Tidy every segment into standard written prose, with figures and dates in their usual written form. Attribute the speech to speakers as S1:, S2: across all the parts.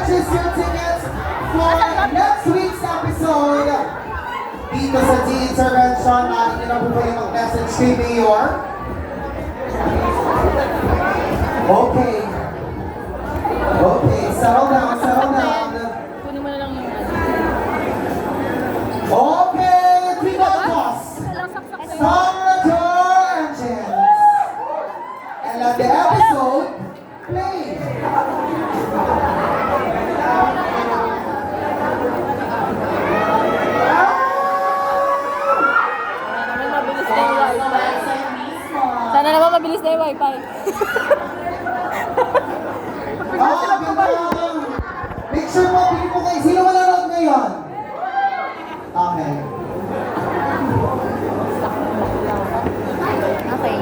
S1: purchase your tickets for next week's episode dito sa Teen Intervention. Maaari nyo na po kayo mag-message kay Mayor. Okay. Okay, settle down, settle down.
S2: Kunin mo na lang yung
S1: Okay, Trigotos. Song Tour Engines. And let the episode play.
S2: Sana naman mabilis na yung wifi.
S1: Ganda. Make sure po, pili po kayo. Sino manonood ngayon? Okay.
S2: Okay.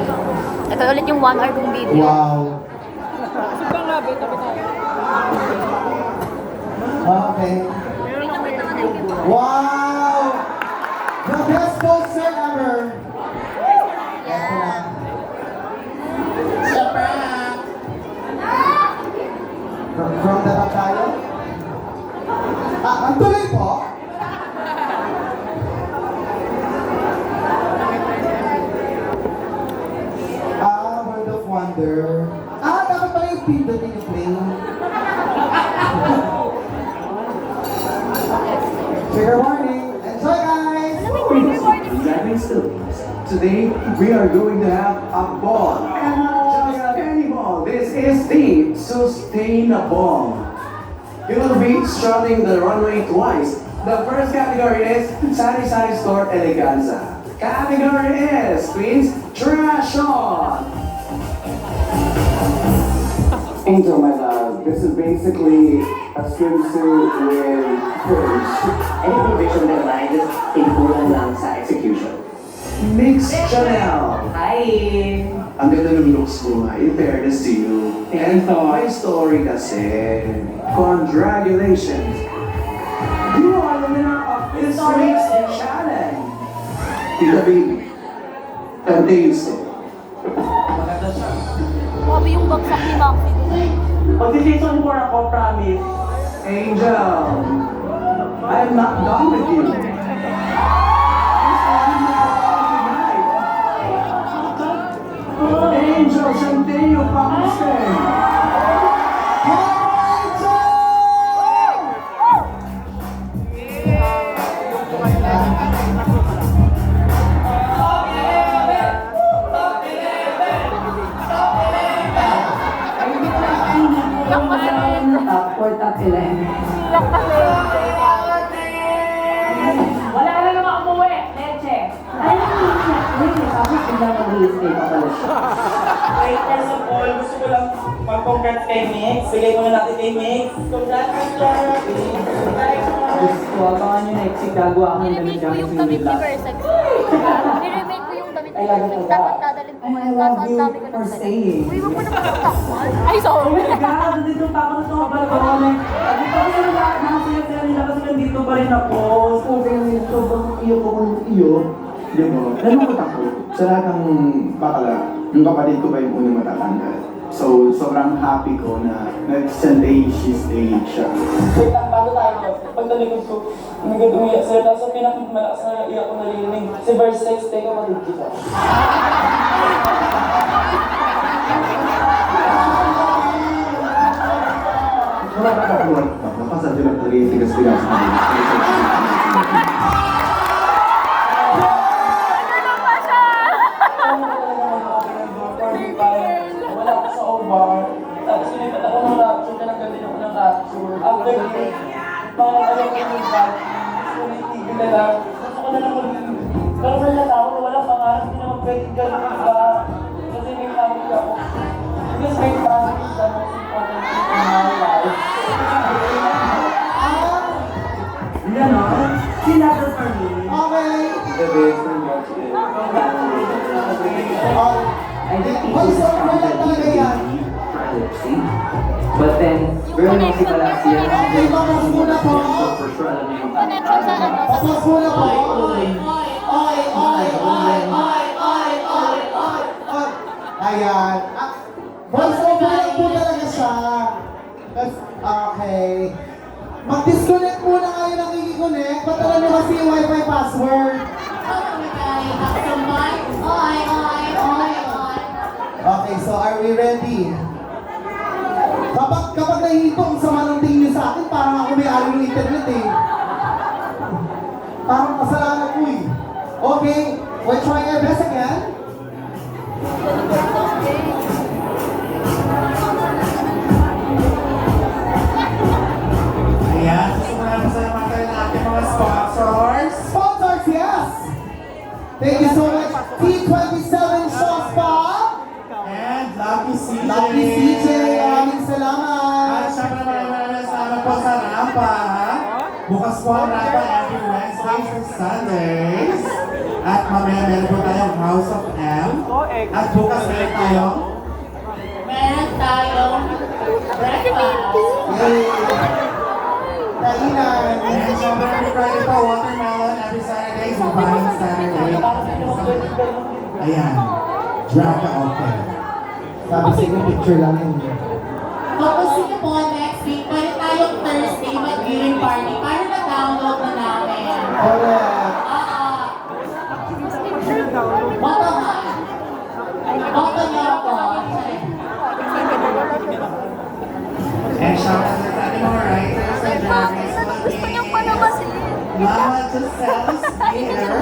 S2: Ito ulit yung 1 hour kong video.
S1: Wow.
S2: Sobrang grabe, tabi tayo.
S1: Okay. Wow! The best poster ever! Eto na. From the top tayo? Ang tuloy po? World of Wonder. Dapat pala yung pindutin yung play. Trigger warning. Enjoy, guys!
S3: Driving Philippines. Today, we are going to have a ball. And not just any ball. This is the Sustainable. We will be strutting the runway twice. The first category is Sari Sari Store Eleganza. Category is Queens Trash On. Angel, my love, this is basically a swimsuit with fringe.
S4: Any provision that arises in kulang lang sa execution.
S3: Mix Chanel.
S4: Hi!
S3: Ang ganda ng looks mo nga, in fairness to you. And my story kasi, congratulations! You are the winner of this week's challenge! Tita Baby, Fantastic.
S4: Maganda siya.
S2: Grabe yung bagsak ni Maxi.
S4: Pag-decision mo ako, promise.
S3: Angel, I'm not done with you. Angel, Centennial, Pakistan.
S4: For top 11.
S2: Iyak kasi.
S4: Wala na naman umuwi, leche. Ay, leche. Tapos bigla mag-i-stay pa pala siya.
S5: Wait, first of all, gusto ko lang mag-congrats kay Mix. Bigay muna natin kay Mix. Congrats,
S4: Diyos ko, abangan nyo next week. Gagawa ako ng
S2: Niremake
S4: damit
S2: ko yung
S4: gamit sa
S2: damit ni
S4: Midland.
S2: Versace. Niremake ko yung damit ni
S4: I love
S2: Versace.
S4: you,
S2: Dapat dadalhin ko ngayon. Kaso ang dami ko
S4: for
S2: ng
S4: staying.
S2: Uy, wag mo na magtakpan. Ay,
S4: Oh
S2: sorry.
S4: my God! Nandito pa ako sa mga balakone. At dito ako sa lahat ng sila nila kasi nandito pa rin ako.
S3: Sobrang iyo ko kung iyo. Di ba? Nalungkot ako. Sa lahat ng bakala, yung kapatid ko pa yung unang matatanggal. So, sobrang happy ko na nag-stage siya.
S5: Wait lang, bago tayo. Pagtalikod ko, nag-umiyak sila. Tapos ang pinakamalakas na iyak ko narinig. Si Versex, teka malig kita.
S3: Wala ka pa kuwan. Napasad yun ang tigas-tigas.
S5: Wala ako sa OBAR. Tapos sinipat ako ng rapture, tinanggalin ako ng rapture. After yun, mga ayaw ko yung bag. Gusto ko naitigil na lang. Gusto ko na lang maging. Pero sa lahat ako, walang pangarap, hindi naman pwede ganun ba? Kasi may family ako. Because my family is the most important thing in my life.
S4: Yan o. Sila to for me.
S1: Okay.
S3: The best ng watch it.
S4: I think
S1: Ay,
S4: people
S1: so wala talaga yan.
S4: But then, very naughty pala siya.
S1: Okay, tapos muna po.
S4: For sure, alam niyo yung
S2: Connection sa ano. Sa
S1: Tapos muna po.
S4: Oy.
S1: Ayan. Voice over lang po talaga siya. Okay. Mag-disconnect muna kayo ng i-connect. Patalan nyo kasi yung wifi password. Okay, so are we ready? Kapag nahinto ang sama ng tingin nyo sa akin, parang ako may-ari ng internet eh. Parang kasalanan ko eh. Okay, we're trying our best again.
S6: Ayan, susunod na sa mga ng ating mga sponsors.
S1: Sponsors, yes! Thank you so much, T27 Shaw Spa.
S6: And Lucky CJ.
S1: Lucky CJ, maraming
S6: At
S1: salamat.
S6: syempre maraming salamat po sa Rampa. Bukas po ang Rampa every Wednesdays and Sundays. At mamaya meron po tayong House of M. At bukas meron tayong
S1: Yay! Kainan.
S6: and syempre every Friday po watermelon, every Saturdays and Friday Saturday. Ayan. Draga open.
S1: Sabi sige, picture lang yun.
S7: Tapos sige po, next week, pwede tayong Thursday mag-viewing party para na-download na namin.
S1: Correct.
S7: Boto nga. Boto niyo ako.
S6: And shout out sa ating mga writers and journalists.
S2: Gusto niyang panabasin.
S6: Mama Giselle Spear.